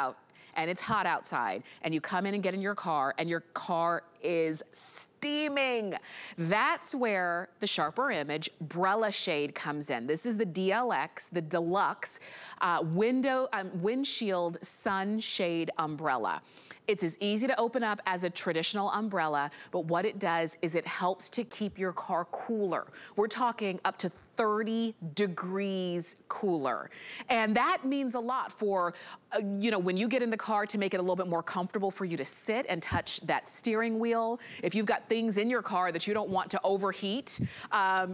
out and it's hot outside and you come in and get in your car and your car is steaming. That's where the Sharper Image Brella Shade comes in. This is the DLX, the Deluxe windshield sunshade umbrella. It's as easy to open up as a traditional umbrella, but what it does is it helps to keep your car cooler. We're talking up to 30 degrees cooler. And that means a lot for, you know, when you get in the car, to make it a little bit more comfortable for you to sit and touch that steering wheel. If you've got things in your car that you don't want to overheat,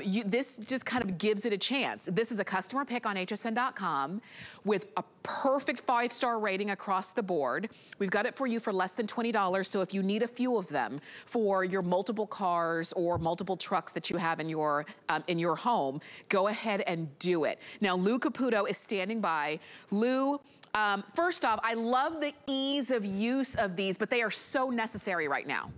this just kind of gives it a chance. This is a customer pick on hsn.com with a perfect 5-star rating across the board. We've got it for you for less than $20, so if you need a few of them for your multiple cars or multiple trucks that you have in your home, go ahead and do it. Now, Lou Caputo is standing by. Lou, first off, I love the ease of use of these, but they are so necessary right now.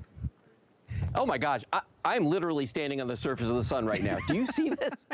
Oh my gosh, I'm literally standing on the surface of the sun right now. Do you see this?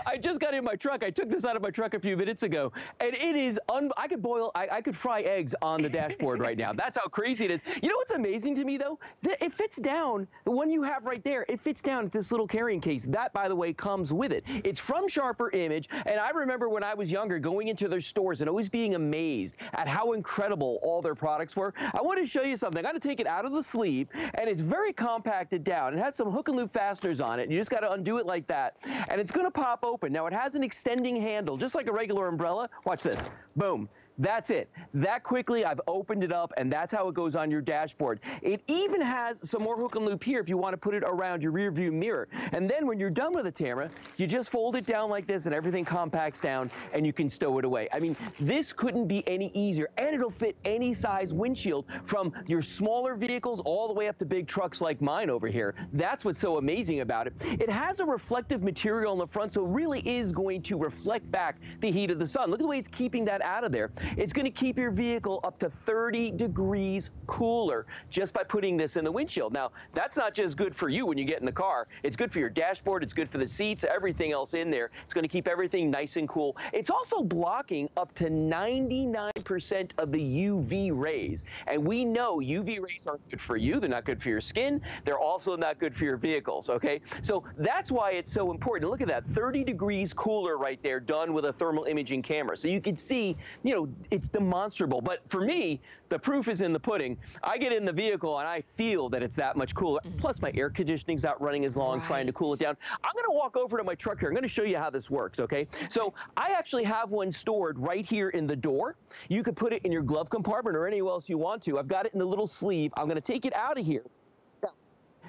I just got in my truck. I took this out of my truck a few minutes ago, and it is, I could fry eggs on the dashboard right now. That's how crazy it is. You know what's amazing to me though? It fits down, the one you have right there, it fits down this little carrying case. That, by the way, comes with it. It's from Sharper Image, and I remember when I was younger going into their stores and always being amazed at how incredible all their products were. I want to show you something. I got to take it out of the sleeve, and it's very compacted down. It has some hook and loop fasteners on it. You just got to undo it like that, and it's going to pop open. Now, it has an extending handle, just like a regular umbrella. Watch this. Boom. That's it. That quickly, I've opened it up, and that's how it goes on your dashboard. It even has some more hook and loop here if you want to put it around your rear view mirror. And then when you're done with it, Tamara, you just fold it down like this, and everything compacts down, and you can stow it away. I mean, this couldn't be any easier, and it'll fit any size windshield from your smaller vehicles all the way up to big trucks like mine over here. That's what's so amazing about it. It has a reflective material on the front, so it really is going to reflect back the heat of the sun. Look at the way it's keeping that out of there. It's going to keep your vehicle up to 30 degrees cooler just by putting this in the windshield. Now, that's not just good for you when you get in the car. It's good for your dashboard. It's good for the seats, everything else in there. It's going to keep everything nice and cool. It's also blocking up to 99% of the UV rays. And we know UV rays aren't good for you. They're not good for your skin. They're also not good for your vehicles, okay? So that's why it's so important. Look at that, 30 degrees cooler right there, done with a thermal imaging camera. So you can see, you know, it's demonstrable. But for me, the proof is in the pudding. I get in the vehicle and I feel that it's that much cooler. Plus my air conditioning's not running as long, trying to cool it down. I'm going to walk over to my truck here. I'm going to show you how this works, okay? So I actually have one stored right here in the door. You could put it in your glove compartment or anywhere else you want to. I've got it in the little sleeve. I'm going to take it out of here.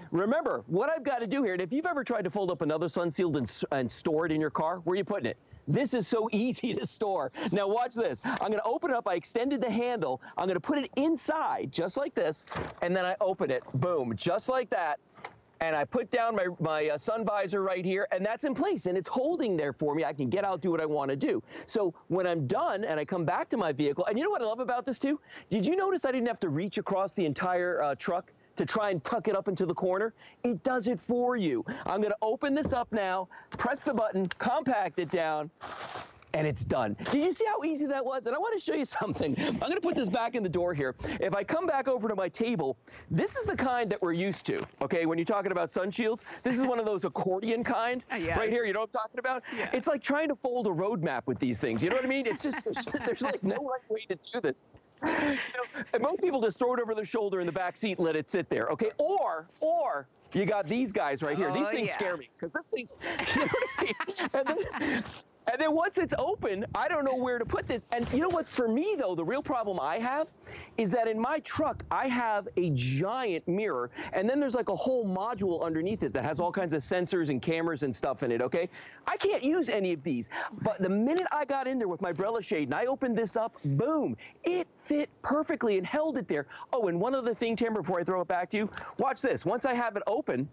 Remember, what I've got to do here, and if you've ever tried to fold up another Sunsealed and store it in your car, where are you putting it? This is so easy to store. Now watch this. I'm going to open it up. I extended the handle. I'm going to put it inside, just like this, and then I open it. Boom, just like that. And I put down my sun visor right here, and that's in place, and it's holding there for me. I can get out, do what I want to do. So when I'm done and I come back to my vehicle, and you know what I love about this too? Did you notice I didn't have to reach across the entire truck to try and tuck it up into the corner? It does it for you. I'm going to open this up now, press the button, compact it down, and it's done. Did you see how easy that was? And I want to show you something. I'm going to put this back in the door here. If I come back over to my table, this is the kind that we're used to, okay? When you're talking about sun shields, this is one of those accordion kind right here. You know what I'm talking about? Yeah. It's like trying to fold a road map with these things. You know what I mean? It's just, there's like no right way to do this. And most people just throw it over their shoulder in the back seat and let it sit there, okay? Or you got these guys right here. These things scare me, because this thing, you know what I mean? And then once it's open, I don't know where to put this. And you know what, for me though, the real problem I have is that in my truck, I have a giant mirror, and then there's like a whole module underneath it that has all kinds of sensors and cameras and stuff in it, okay? I can't use any of these. But the minute I got in there with my Brella shade and I opened this up, boom, it fit perfectly and held it there. Oh, and one other thing, Tim, before I throw it back to you, watch this. Once I have it open,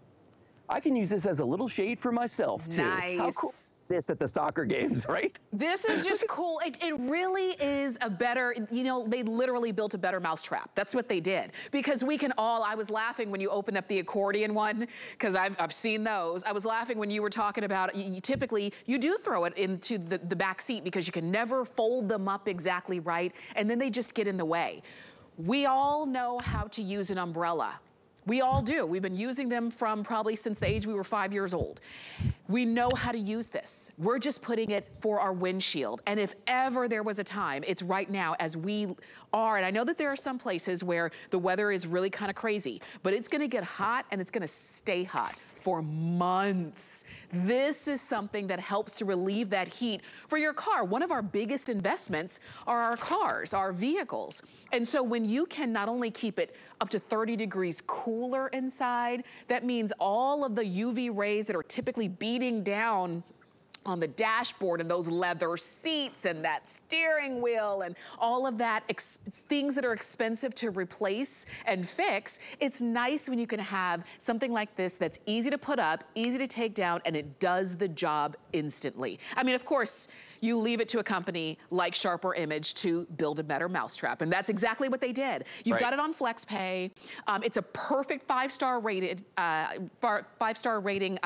I can use this as a little shade for myself too. Nice. How cool. this at the soccer games, right? This is just cool. It really is a better, you know, they literally built a better mousetrap. That's what they did. Because we can all, I was laughing when you opened up the accordion one, because I've seen those. I was laughing when you were talking about, typically, you do throw it into the back seat because you can never fold them up exactly right, and then they just get in the way. We all know how to use an umbrella. We all do. We've been using them from probably since the age we were 5 years old. We know how to use this. We're just putting it for our windshield. And if ever there was a time, it's right now as we are. And I know that there are some places where the weather is really kind of crazy, but it's gonna get hot and it's gonna stay hot for months. This is something that helps to relieve that heat for your car. One of our biggest investments are our cars, our vehicles. And so when you can not only keep it up to 30 degrees cooler inside, that means all of the UV rays that are typically beating down on the dashboard and those leather seats and that steering wheel and all of that, things that are expensive to replace and fix. It's nice when you can have something like this that's easy to put up, easy to take down, and it does the job instantly. I mean, of course, you leave it to a company like Sharper Image to build a better mousetrap, and that's exactly what they did. You've got it on FlexPay. It's a perfect five-star rating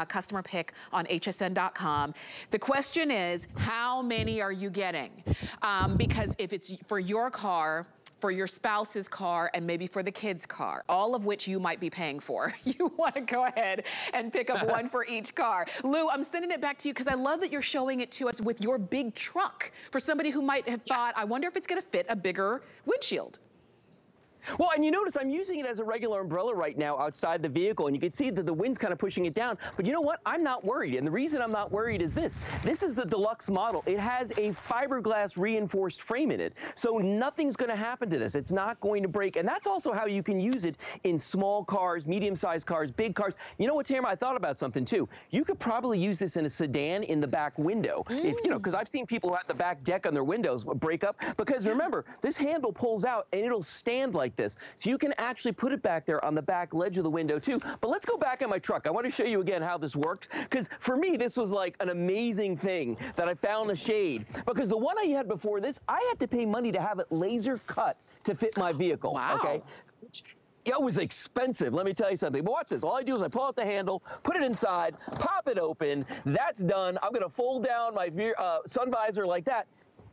customer pick on hsn.com. The question is, how many are you getting? Because if it's for your car, for your spouse's car, and maybe for the kid's car, all of which you might be paying for. You wanna go ahead and pick up one for each car. Lou, I'm sending it back to you because I love that you're showing it to us with your big truck for somebody who might have thought, I wonder if it's gonna fit a bigger windshield. Well, and you notice I'm using it as a regular umbrella right now outside the vehicle, and you can see that the wind's kind of pushing it down. But you know what? I'm not worried. And the reason I'm not worried is this. This is the deluxe model. It has a fiberglass reinforced frame in it. So nothing's going to happen to this. It's not going to break. And that's also how you can use it in small cars, medium-sized cars, big cars. You know what, Tamara? I thought about something, too. You could probably use this in a sedan in the back window. If, you know, because I've seen people who have the back deck on their windows break up. Because remember, this handle pulls out, and it'll stand like this. So you can actually put it back there on the back ledge of the window too. But let's go back in my truck. I want to show you again how this works, because for me, this was like an amazing thing that I found a shade. Because the one I had before this, I had to pay money to have it laser cut to fit my vehicle. Wow. Okay. It was expensive, let me tell you something. But watch this. All I do is I pull out the handle, put it inside, pop it open. That's done. I'm going to fold down my sun visor like that.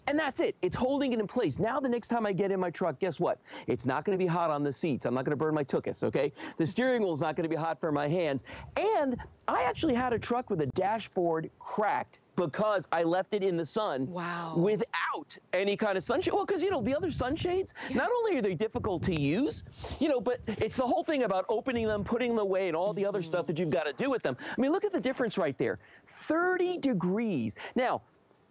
And that's it. It's holding it in place. Now, the next time I get in my truck, guess what? It's not going to be hot on the seats. I'm not going to burn my tuchus, okay? The steering wheel is not going to be hot for my hands. And I actually had a truck with a dashboard cracked because I left it in the sun without any kind of sunshade. Well, because, you know, the other sunshades, not only are they difficult to use, you know, but it's the whole thing about opening them, putting them away, and all the other stuff that you've got to do with them. I mean, look at the difference right there. 30 degrees. Now,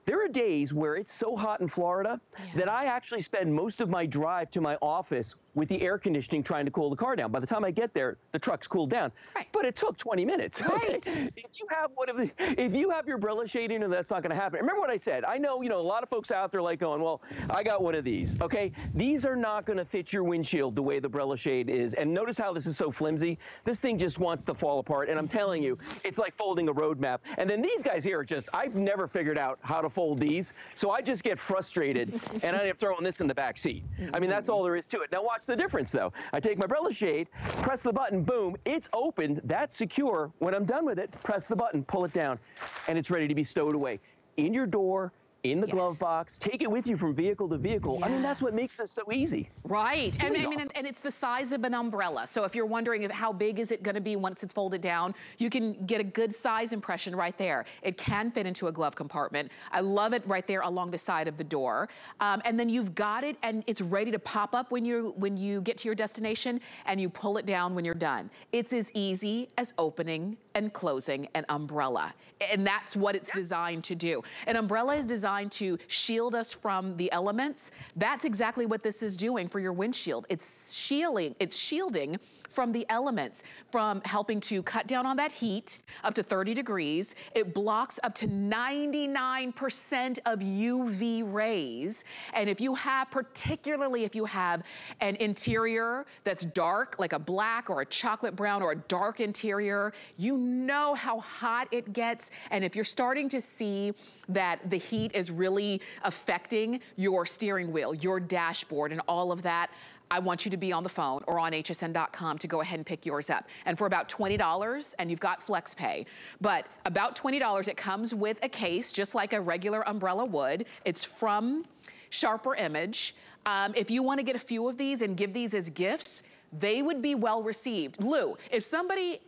there are days where it's so hot in Florida that I actually spend most of my drive to my office with the air conditioning trying to cool the car down. By the time I get there, the truck's cooled down. But it took 20 minutes. Okay? If you have if you have your umbrella shade in, that's not going to happen. Remember what I said. I know, you know, a lot of folks out there like going, well, I got one of these. Okay, these are not going to fit your windshield the way the umbrella shade is. And notice how this is so flimsy. This thing just wants to fall apart. And I'm telling you, it's like folding a road map. And then these guys here are just, I've never figured out how to fold these. So I just get frustrated and I end up throwing this in the back seat. I mean, that's all there is to it. Now watch the difference though. I take my umbrella shade, press the button, boom, it's opened, that's secure. When I'm done with it, press the button, pull it down, and it's ready to be stowed away. In your door, in the glove box, take it with you from vehicle to vehicle. I mean, that's what makes this so easy. Right, and I mean, and it's the size of an umbrella. So if you're wondering how big is it gonna be once it's folded down, you can get a good size impression right there. It can fit into a glove compartment. I love it right there along the side of the door. And then you've got it and it's ready to pop up when you get to your destination, and you pull it down when you're done. It's as easy as opening and closing an umbrella. And that's what it's designed to do. An umbrella is designed to shield us from the elements. That's exactly what this is doing for your windshield. It's shielding from the elements, from helping to cut down on that heat up to 30 degrees. It blocks up to 99% of UV rays. And if you have, particularly if you have an interior that's dark, like a black or a chocolate brown or a dark interior, you know how hot it gets, and if you're starting to see that the heat is really affecting your steering wheel, your dashboard, and all of that, I want you to be on the phone or on hsn.com to go ahead and pick yours up. And for about $20, and you've got flex pay, but about $20, it comes with a case, just like a regular umbrella would. It's from Sharper Image. If you want to get a few of these and give these as gifts, they would be well received. Lou, if somebody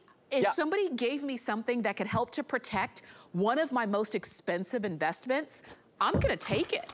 gave me something that could help to protect one of my most expensive investments, I'm gonna take it.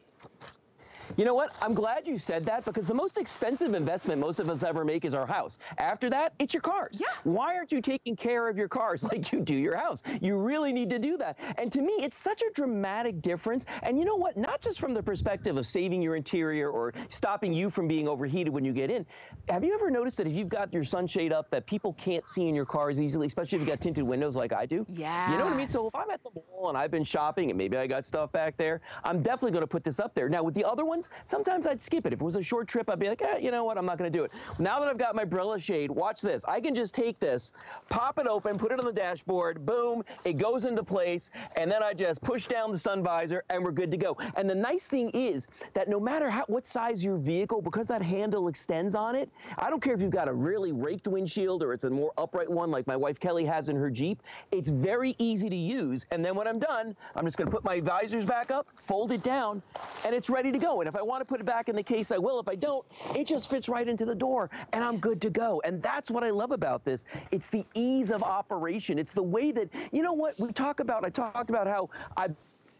You know what? I'm glad you said that, because the most expensive investment most of us ever make is our house. After that, it's your cars. Yeah. Why aren't you taking care of your cars like you do your house? You really need to do that. And to me, it's such a dramatic difference. And you know what? Not just from the perspective of saving your interior or stopping you from being overheated when you get in. Have you ever noticed that if you've got your sunshade up, that people can't see in your cars easily, especially if you've got tinted windows like I do? Yeah. You know what I mean? So if I'm at the mall and I've been shopping and maybe I got stuff back there, I'm definitely going to put this up there. Now, with the other ones, sometimes I'd skip it. If it was a short trip, I'd be like, you know what, I'm not going to do it. Now that I've got my umbrella shade, watch this. I can just take this, pop it open, put it on the dashboard, boom, it goes into place, and then I just push down the sun visor, and we're good to go. And the nice thing is that no matter what size your vehicle, because that handle extends on it, I don't care if you've got a really raked windshield or it's a more upright one like my wife Kelly has in her Jeep, it's very easy to use. And then when I'm done, I'm just going to put my visors back up, fold it down, and it's ready to go. And if I want to put it back in the case, I will. If I don't, it just fits right into the door and I'm good to go. And that's what I love about this. It's the ease of operation. It's the way that, you know what, I talked about how I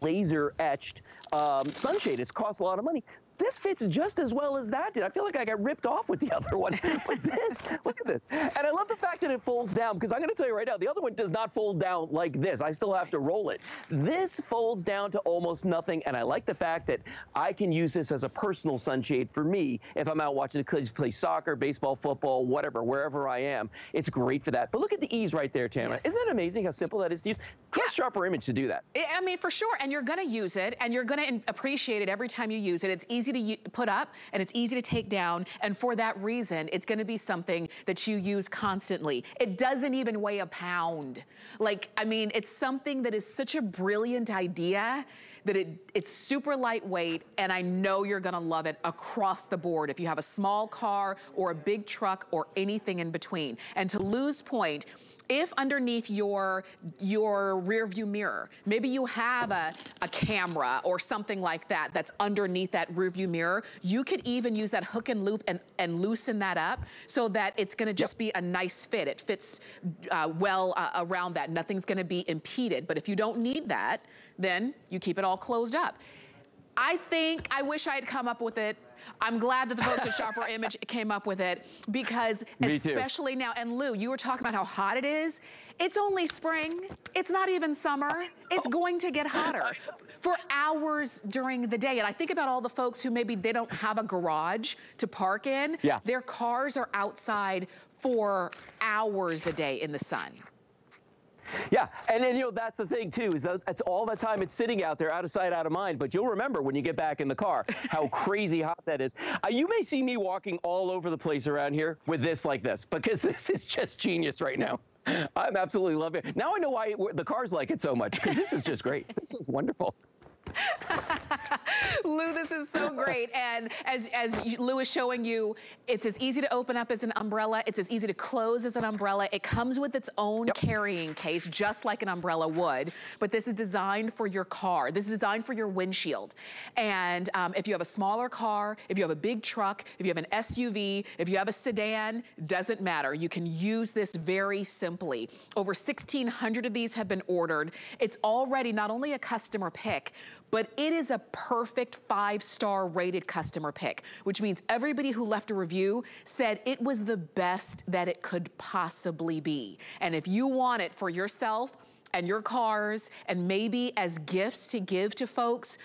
laser etched sunshade. It's cost a lot of money. This fits just as well as that did. I feel like I got ripped off with the other one. But this, look at this. And I love the fact that it folds down, because I'm going to tell you right now, the other one does not fold down like this. I still have to roll it. This folds down to almost nothing, and I like the fact that I can use this as a personal sunshade for me if I'm out watching the kids play soccer, baseball, football, whatever, wherever I am. It's great for that. But look at the ease right there, Tamara. Yes. Isn't that amazing how simple that is to use? Trust Sharper Image to do that. I mean, for sure, and you're gonna use it, and you're gonna appreciate it every time you use it. It's easy to put up, and it's easy to take down, and for that reason, it's gonna be something that you use constantly. It doesn't even weigh a pound. Like, I mean, it's something that is such a brilliant idea that it's super lightweight, and I know you're gonna love it across the board if you have a small car or a big truck or anything in between. And to Lou's point, if underneath your rear view mirror, maybe you have a camera or something like that that's underneath that rear view mirror, you could even use that hook and loop and loosen that up so that it's gonna just be a nice fit. It fits well around that. Nothing's gonna be impeded. But if you don't need that, then you keep it all closed up. I wish I had come up with it. I'm glad that the folks at Sharper Image came up with it, because especially now, and Lou, you were talking about how hot it is. It's only spring. It's not even summer. It's going to get hotter for hours during the day. And I think about all the folks who maybe they don't have a garage to park in. Yeah. Their cars are outside for hours a day in the sun. Yeah, and then, you know, that's the thing, too, is that's all the time it's sitting out there, out of sight, out of mind. But you'll remember when you get back in the car how crazy hot that is. You may see me walking all over the place around here with this like this, because this is just genius right now. I'm absolutely loving it. Now I know why the cars like it so much, because this is just great. This is wonderful. Lou, this is so great. And as Lou is showing you, it's as easy to open up as an umbrella. It's as easy to close as an umbrella. It comes with its own carrying case, just like an umbrella would. But this is designed for your car. This is designed for your windshield. And if you have a smaller car, if you have a big truck, if you have an SUV, if you have a sedan, doesn't matter. You can use this very simply. Over 1,600 of these have been ordered. It's already not only a customer pick, but it is a perfect 5-star rated customer pick, which means everybody who left a review said it was the best that it could possibly be. And if you want it for yourself and your cars, and maybe as gifts to give to folks,